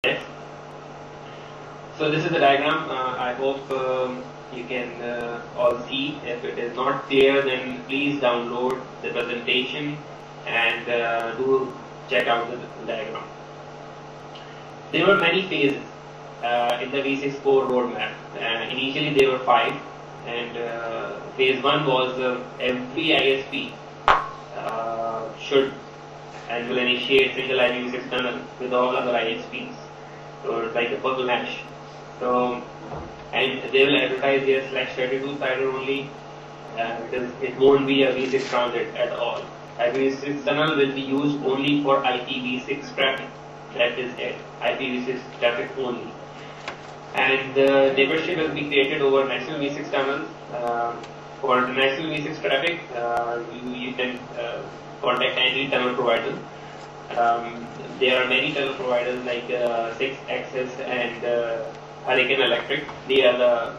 Yes. So this is the diagram. I hope you can all see. If it is not clear, then please download the presentation and do check out the diagram. There were many phases in the V6 core roadmap. Initially there were 5, and phase 1 was every ISP should and will initiate single IPv6 tunnel with all other ISPs. So it's like a purple hash. So, and they will advertise their /32 slider only, because it won't be a V6 transit at all. IPv6 tunnel will be used only for IPv6 traffic. That is it. IPv6 traffic only. And the neighborship will be created over national V6 tunnels. For international V6 traffic, you can contact any tunnel provider. There are many tunnel providers like 6Access and Hurricane Electric. They are the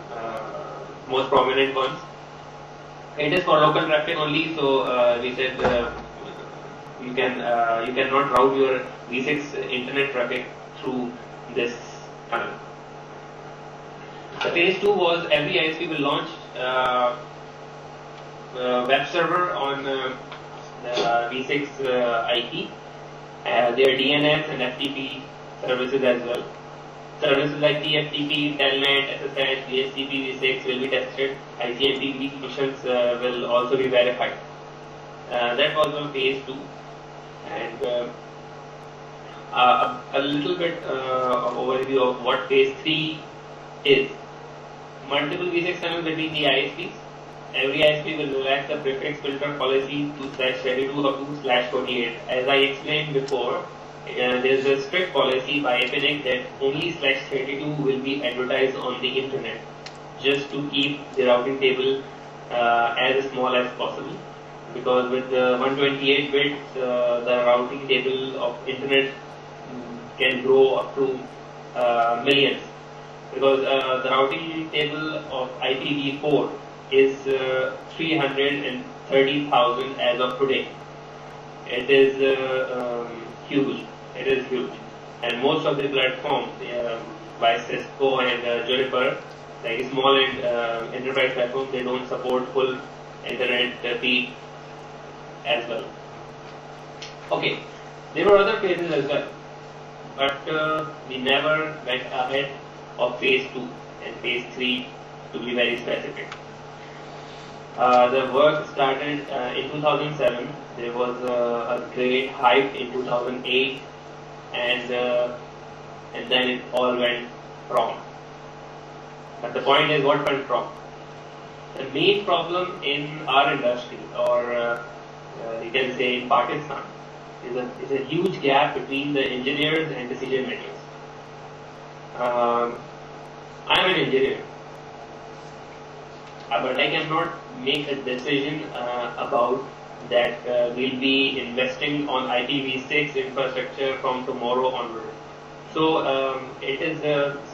most prominent ones. It is for local traffic only, so we said you cannot route your V6 internet traffic through this tunnel. The phase 2 was every ISP will launch web server on V6 IP, their DNS and FTP services as well. Services like TFTP, Telnet, SSH, DHCP V6 will be tested. ICMP functions will also be verified. That was on phase 2. And a little bit of overview of what phase 3 is. Multiple V6 tunnels between the ISPs. Every ISP will relax the prefix filter policy to /32 or to /48. As I explained before, there is a strict policy by Epic that only /32 will be advertised on the internet, just to keep the routing table as small as possible. Because with the 128 bits, the routing table of internet can grow up to millions. Because the routing table of IPv4 is 330,000 as of today. It is huge. It is huge. And most of the platforms by Cisco and Juniper, like small and enterprise platforms, they don't support full internet speed as well. Okay, there were other phases as well, but we never went ahead of phase 2 and phase 3 to be very specific. The work started in 2007. There was a great hype in 2008, and then it all went wrong. But the point is, what went wrong? The main problem in our industry, or you can say in Pakistan, is a huge gap between the engineers and decision makers. I am an engineer, but I cannot make a decision about that we'll be investing on IPv6 infrastructure from tomorrow onward. So it is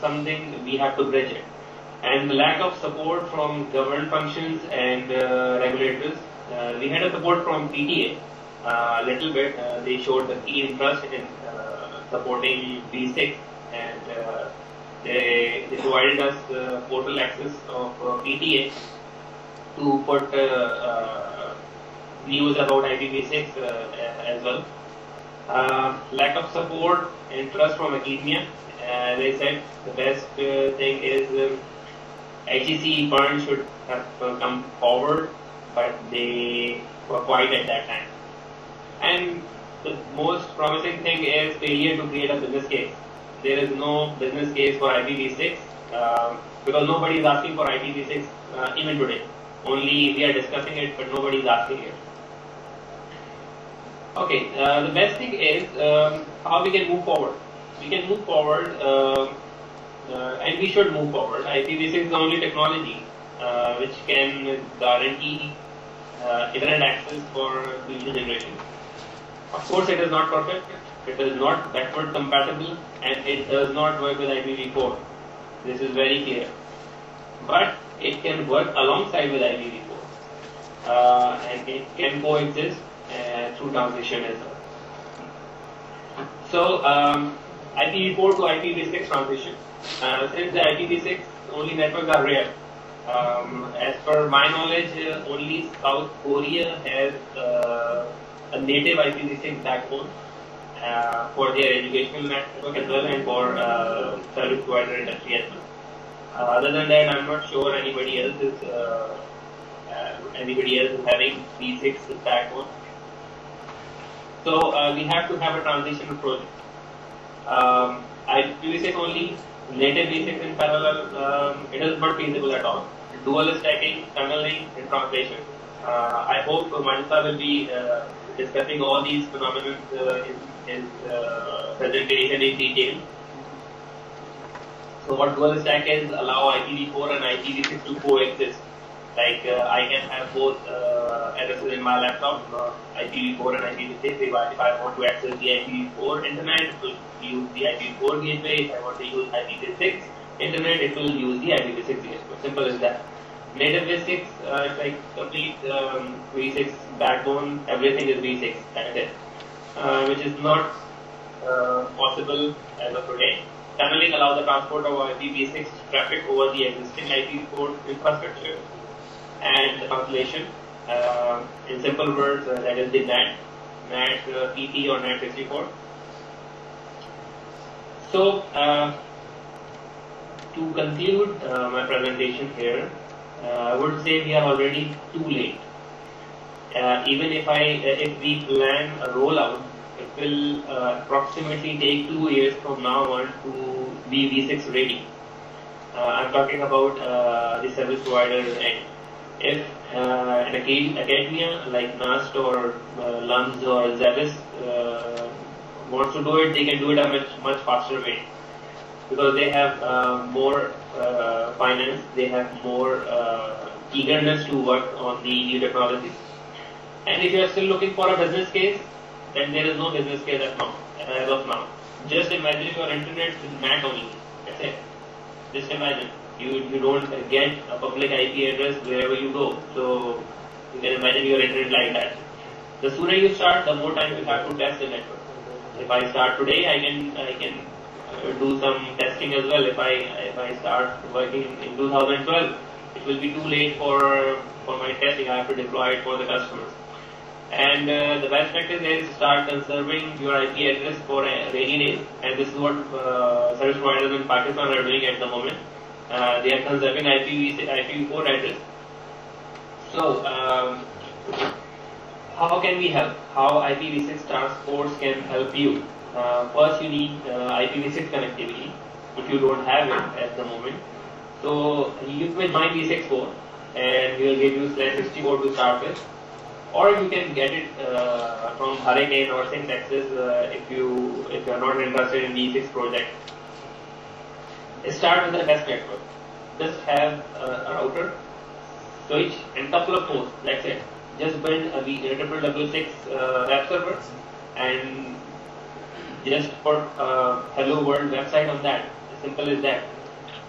something we have to bridge it. And the lack of support from government functions and regulators. We had a support from PTA a little bit. They showed the key interest in supporting V6, and they provided us portal access of PTA to put news about IPv6 as well. Lack of support and trust from academia. As I said, the best thing is HEC funds should have come forward, but they were quiet at that time. And the most promising thing is failure to create a business case. There is no business case for IPv6 because nobody is asking for IPv6 even today. Only we are discussing it, but nobody is asking it. Okay, the best thing is how we can move forward. We can move forward, and we should move forward. IPv6 is the only technology which can guarantee internet access for future generations. Of course, it is not perfect. It is not backward compatible, and it does not work with IPv4. This is very clear. But it can work alongside with IPv4, and it can coexist through transition as well. So IPv4 to IPv6 transition. Since the IPv6 only networks are rare, as per my knowledge, only South Korea has a native IPv6 backbone for their educational network as well and for service provider industry as well. Other than that, I'm not sure anybody else is having V6 backbone. So we have to have a transition project. IPv6 only, native V6 in parallel, it is not feasible at all. Dual stacking, tunneling, and translation. I hope Majid will be discussing all these phenomena in his presentation in detail. So what dual stack is, allow IPv4 and IPv6 to coexist. Like I can have both addresses in my laptop, IPv4 and IPv6. If I want to access the IPv4 internet, it will use the IPv4 gateway. If I want to use IPv6 internet, it will use the IPv6 gateway. Simple as that. Native V6, it's like complete V6 backbone. Everything is V6. That's it. Which is not possible as of today. Tunneling allows the transport of IPv6 traffic over the existing IPv4 infrastructure. And the translation, in simple words, that is the NAT PT or NAT 64. So, to conclude my presentation here, I would say we are already too late. Even if we plan a rollout, it will approximately take 2 years from now on to be V6 ready. I'm talking about the service providers end. If an academia like NUST or LUMS or Zavis wants to do it, they can do it a much faster way because they have more finance, they have more eagerness to work on the new technologies. And if you are still looking for a business case, then there is no business case as of now. Just imagine your internet is NAT only. That's it. Just imagine. You don't get a public IP address wherever you go. So you can imagine your internet like that. The sooner you start, the more time you have to test the network. If I start today, I can do some testing as well. If I start working in 2012, it will be too late for my testing. I have to deploy it for the customers. And the best practice is start conserving your IP address for rainy days. And this is what service providers in Pakistan are doing at the moment. They are conserving IPv4 address. So, how can we help? How IPv6 transports can help you? First, you need IPv6 connectivity if you don't have it at the moment. So, you can join v6.4 and we will give you /64 to start with. Or you can get it from Hurricane or Sync Access if you are not interested in V6 project. Start with the test network. Just have a router, switch, and couple of hosts. That's it. Just build a www6 web server and just put hello world website on that. Simple as that.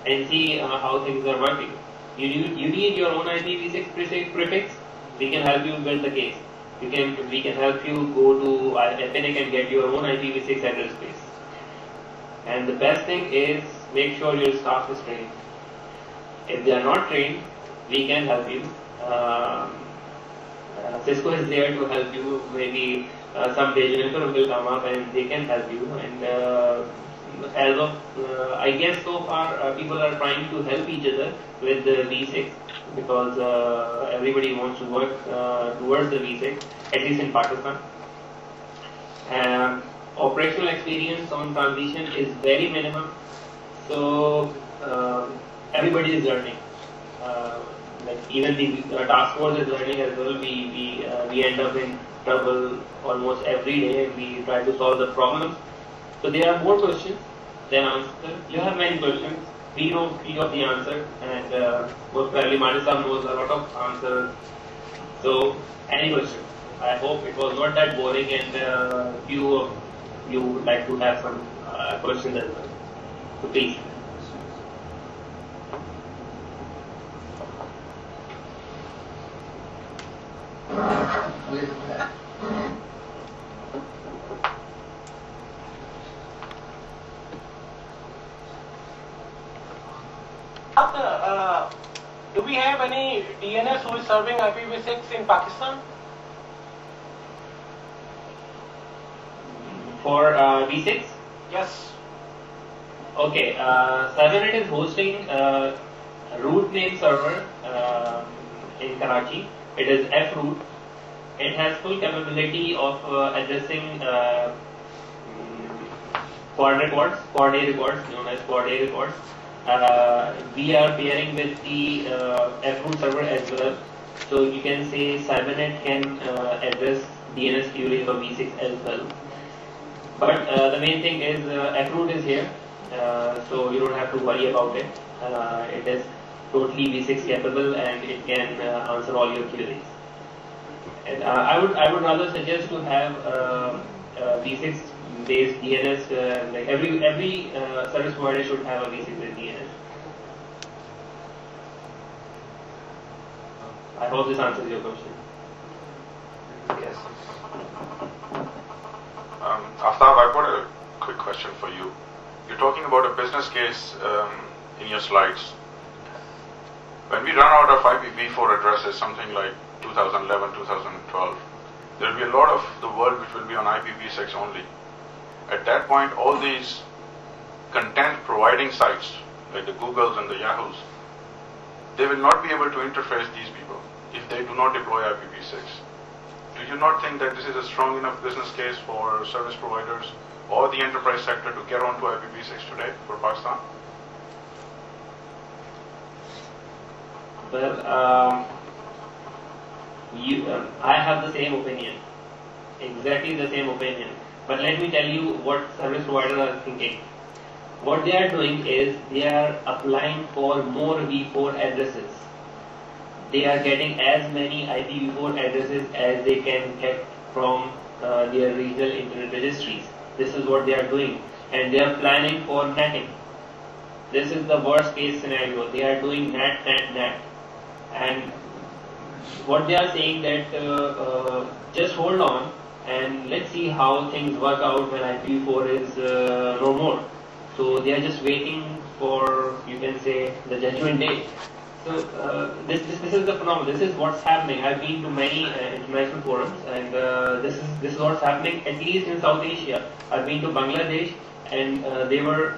And see how things are working. You need your own IPv6 prefix. We can help you build the case. We can help you go to Epic and get your own IPv6 address space. And the best thing is make sure your staff is trained. If they are not trained, we can help you. Cisco is there to help you. Maybe some developer will come up and they can help you. And as of I guess so far people are trying to help each other with the V6 because everybody wants to work towards the V6, at least in Pakistan. Operational experience on transition is very minimum, so everybody is learning. Like even the task force is learning as well. We end up in trouble almost every day. We try to solve the problems. So there are more questions than answers. You have many questions. We know few of the answers, and most probably Majid knows a lot of answers. So any question? I hope it was not that boring, and few of you would like to have some questions as well. So please. Do we have any DNS who is serving IPv6 in Pakistan? For V6? Yes. Okay, Cybernet is hosting a root name server in Karachi. It is froot. It has full capability of addressing quad A records, known as quad A records. We are pairing with the froot server as well. So you can say Cybernet can address DNS queries of V6 as well. But the main thing is froot is here, so you don't have to worry about it. It is totally V6 capable and it can answer all your queries. And I would rather suggest to have V6 based DNS. Like every service provider should have a V6 based DNS. I hope this answers your question. Yes. Aftab, I've got a quick question for you. You're talking about a business case in your slides. When we run out of IPv4 addresses, something like 2011, 2012, there will be a lot of the world which will be on IPv6 only. At that point, all these content providing sites, like the Googles and the Yahoos, they will not be able to interface these people if they do not deploy IPv6. Do you not think that this is a strong enough business case for service providers or the enterprise sector to get onto IPv6 today for Pakistan? Well, I have the same opinion, exactly the same opinion. But let me tell you what service providers are thinking. What they are doing is they are applying for more V4 addresses. They are getting as many IPv4 addresses as they can get from their regional internet registries. This is what they are doing, and they are planning for netting. This is the worst case scenario. They are doing net, and what they are saying that just hold on and let's see how things work out when IPv4 is no more. So they are just waiting for, you can say, the judgment day. So this is the phenomenon. This is what's happening. I've been to many international forums, and this is what's happening. At least in South Asia, I've been to Bangladesh, and they were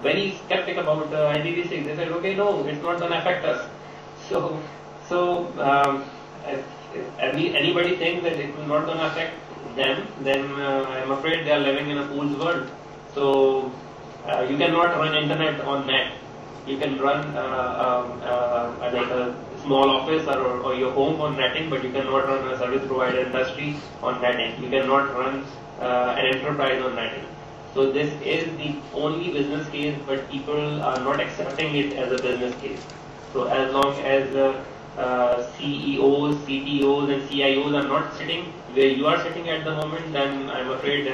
very skeptical about IPv6. They said, okay, no, it's not going to affect us. So if anybody thinks that it will not going to affect them, then I'm afraid they are living in a fool's world. So you cannot run internet on net. You can run like a small office or your home on netting, but you cannot run a service provider industry on netting. You cannot run an enterprise on netting. So this is the only business case, but people are not accepting it as a business case. So as long as CEOs, CTOs and CIOs are not sitting where you are sitting at the moment, then I'm afraid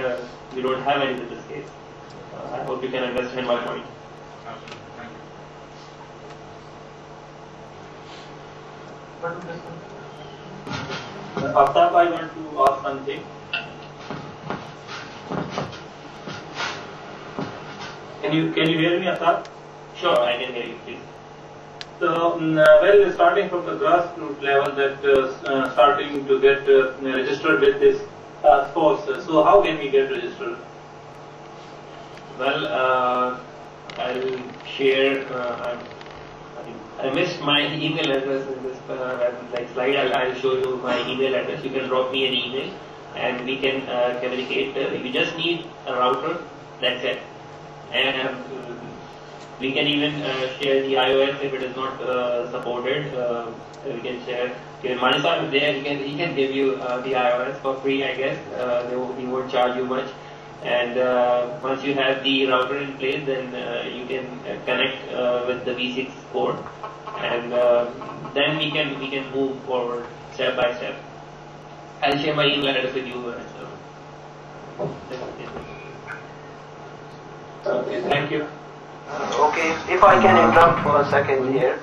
we don't have any business case. I hope you can understand my point. Aftab, I want to ask something. Can you hear me, Aftab? Sure, I can hear you, please. So, well, starting from the grassroots level, that starting to get registered with this task force. So, how can we get registered? Well, I'll share. I missed my email address in this slide. I'll show you my email address. You can drop me an email, and we can communicate. You just need a router. That's it. And we can even share the iOS if it is not supported. We can share. Even Manisa is there. He can give you the iOS for free, I guess. He won't charge you much. And once you have the router in place, then you can connect with the V6 port, and then we can move forward step by step. I'll share my email address with you. Okay, thank you. Okay, if I can interrupt for a second here.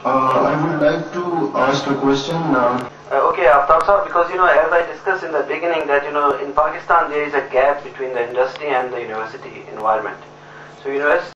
I would like to ask a question now. Okay, Aftab sir, because as I discussed in the beginning that in Pakistan there is a gap between the industry and the university environment. So